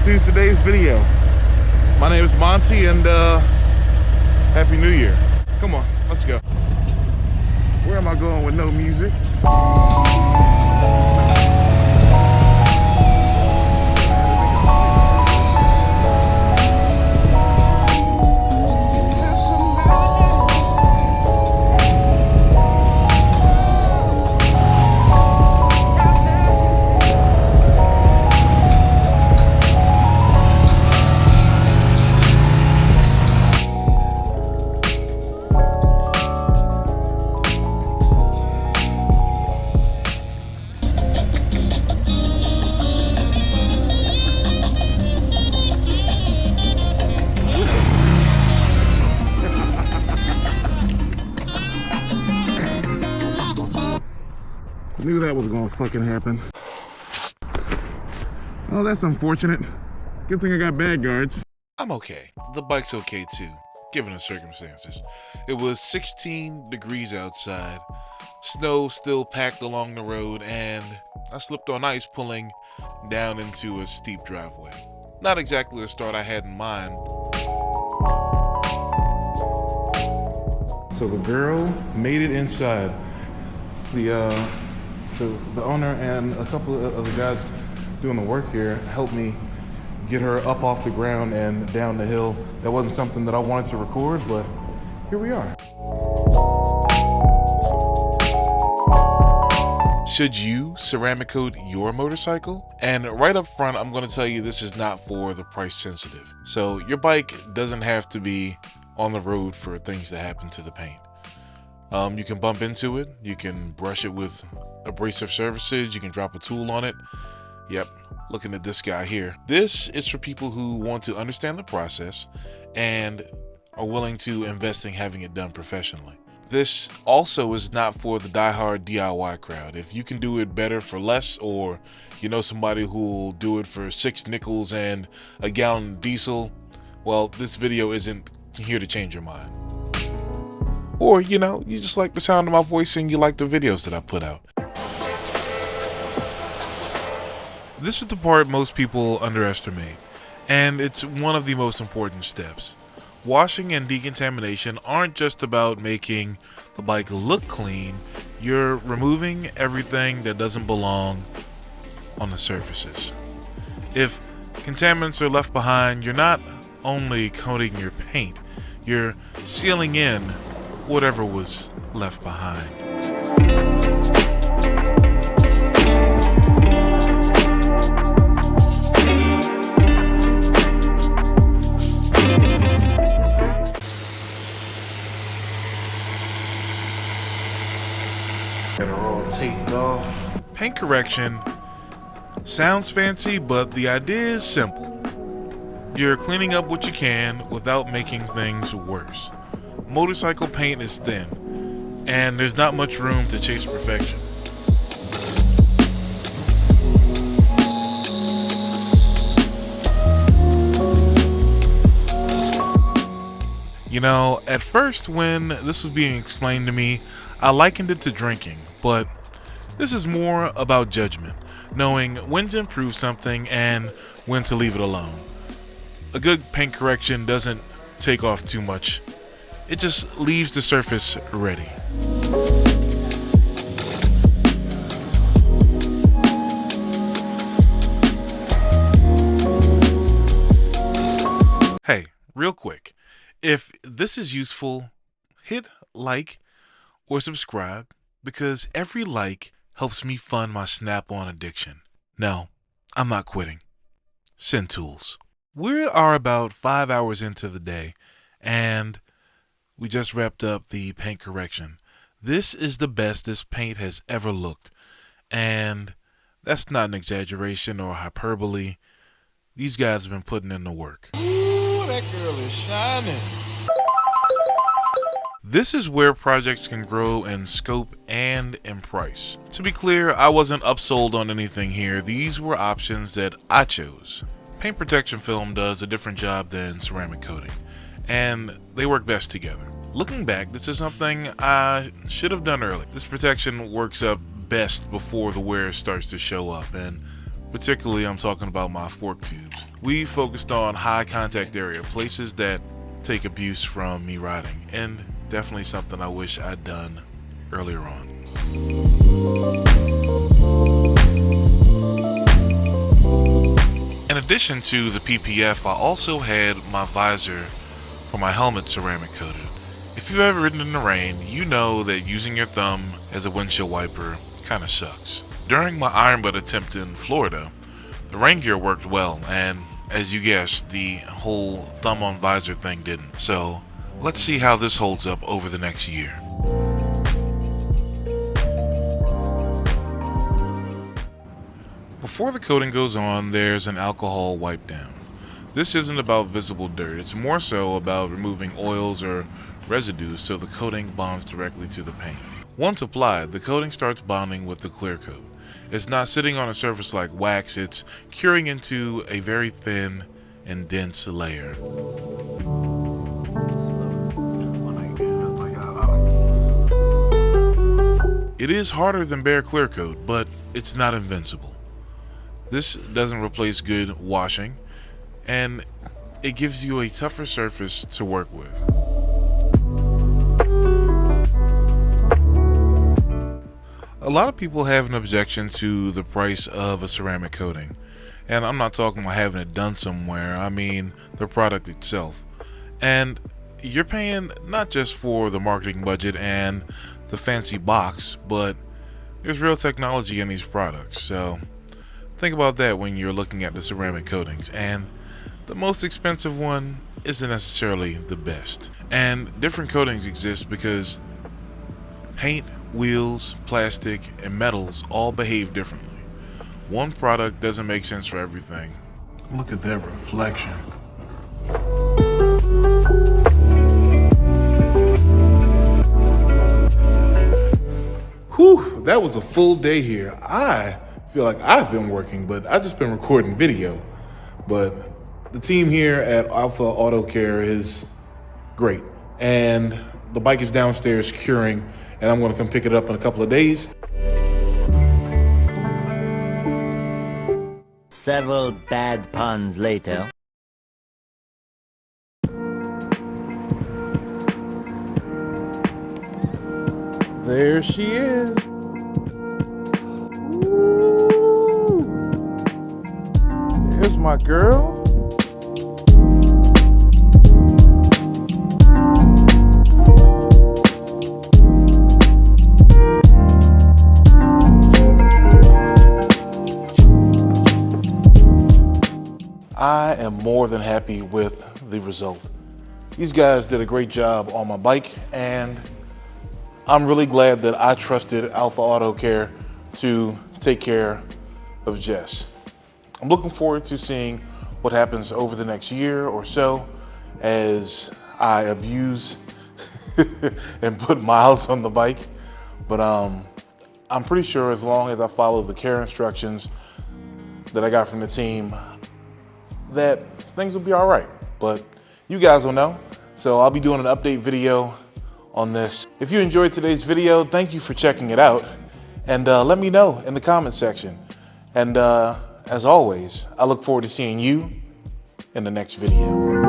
to today's video. My name is Montee, and Happy New Year. Come on, let's go. Where am I going with no music? Knew that was gonna fucking happen. Oh, that's unfortunate. Good thing I got bad guards. I'm okay. The bike's okay too, given the circumstances. It was 16 degrees outside, snow still packed along the road, and I slipped on ice pulling down into a steep driveway. Not exactly the start I had in mind. So the girl made it inside. The owner and a couple of the guys doing the work here helped me get her up off the ground and down the hill. That wasn't something that I wanted to record, but here we are. Should you ceramic coat your motorcycle? And right up front, I'm going to tell you this is not for the price sensitive. So your bike doesn't have to be on the road for things to happen to the paint. You can bump into it, you can brush it with abrasive surfaces, you can drop a tool on it. Yep, looking at this guy here. This is for people who want to understand the process and are willing to invest in having it done professionally. This also is not for the diehard DIY crowd. If you can do it better for less, or you know somebody who will do it for 6 nickels and a gallon of diesel, well, this video isn't here to change your mind. Or, you know, you just like the sound of my voice and you like the videos that I put out. This is the part most people underestimate, and it's one of the most important steps. Washing and decontamination aren't just about making the bike look clean. You're removing everything that doesn't belong on the surfaces. If contaminants are left behind, you're not only coating your paint, you're sealing in whatever was left behind. Got her all taped off. Paint correction sounds fancy, but the idea is simple. You're cleaning up what you can without making things worse. Motorcycle paint is thin, and there's not much room to chase perfection. You know, at first when this was being explained to me, I likened it to drinking, but this is more about judgment, knowing when to improve something and when to leave it alone. A good paint correction doesn't take off too much. It just leaves the surface ready. Hey, real quick, if this is useful, hit like or subscribe, because every like helps me fund my Snap-on addiction. No, I'm not quitting. Send tools. We are about 5 hours into the day, and we just wrapped up the paint correction. This is the best this paint has ever looked, and that's not an exaggeration or hyperbole. These guys have been putting in the work. Ooh, that girl is shining. This is where projects can grow in scope and in price. To be clear, I wasn't upsold on anything here. These were options that I chose. Paint protection film does a different job than ceramic coating, and they work best together. Looking back, this is something I should have done early. This protection works up best before the wear starts to show up, and Particularly, I'm talking about my fork tubes. We focused on high contact area, places that take abuse from me riding, and definitely something I wish I'd done earlier on. In addition to the PPF, I also had my visor for my helmet ceramic coated. If you've ever ridden in the rain, you know that using your thumb as a windshield wiper kind of sucks. During my iron butt attempt in Florida, the rain gear worked well, and as you guessed, the whole thumb on visor thing didn't. So let's see how this holds up over the next year. Before the coating goes on, there's an alcohol wipe down. This isn't about visible dirt, it's more so about removing oils or residues so the coating bonds directly to the paint. Once applied, the coating starts bonding with the clear coat. It's not sitting on a surface like wax, it's curing into a very thin and dense layer. It is harder than bare clear coat, but it's not invincible. This doesn't replace good washing, and it gives you a tougher surface to work with. A lot of people have an objection to the price of a ceramic coating, and I'm not talking about having it done somewhere, I mean the product itself. And you're paying not just for the marketing budget and the fancy box, but there's real technology in these products, so think about that when you're looking at the ceramic coatings. And the most expensive one isn't necessarily the best. And different coatings exist because paint, wheels, plastic, and metals all behave differently. One product doesn't make sense for everything. Look at that reflection. Whew, that was a full day here. I feel like I've been working, but I've just been recording video. But the team here at Alpha Auto Care is great. And the bike is downstairs curing, and I'm gonna come pick it up in a couple of days. Several bad puns later. There she is. There's my girl. I am more than happy with the result. These guys did a great job on my bike, and I'm really glad that I trusted Alpha Auto Care to take care of Jess. I'm looking forward to seeing what happens over the next year or so as I abuse and put miles on the bike. But I'm pretty sure as long as I follow the care instructions that I got from the team, that things will be all right. But you guys will know. So I'll be doing an update video on this. If you enjoyed today's video, thank you for checking it out. And let me know in the comment section. And as always, I look forward to seeing you in the next video.